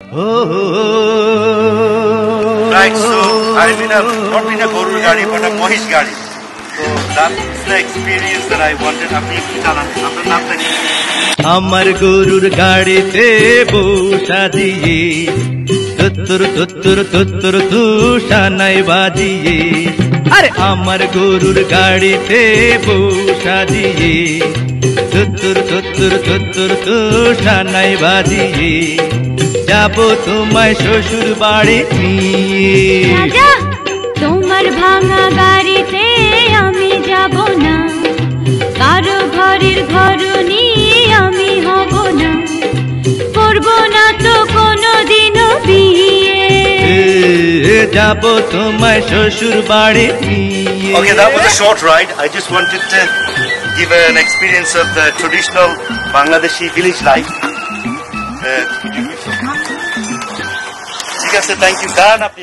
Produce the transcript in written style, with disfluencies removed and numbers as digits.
Right, so I'm not in a Gorur Gadi, but a Mohish Gadi. So that's the experience that I wanted. আমার গরুর গাড়িতে বসা দিয়ে তুত্তুর তুত্তুর তুত্তুর তুষানাই বাজিয়ে আরে আমার গরুর গাড়িতে বসা দিয়ে তুত্তুর তুত্তুর তুত্তুর তুষানাই বাজিয়ে যাবো তোমায় শ্বশুর বাড়ি নিয়ে। তোমার ভাঙা গাড়িতে আমি যাব না, কারো ঘরের ঘরনি আমি হব না, করব না তো কোনোদিনও বিয়ে, যাব তোমায় শ্বশুর বাড়ি নিয়ে। Okay, that was a short ride. I just wanted to give an experience of the traditional Bangladeshi village life. ঠিক আছে, thank you. গান আপনি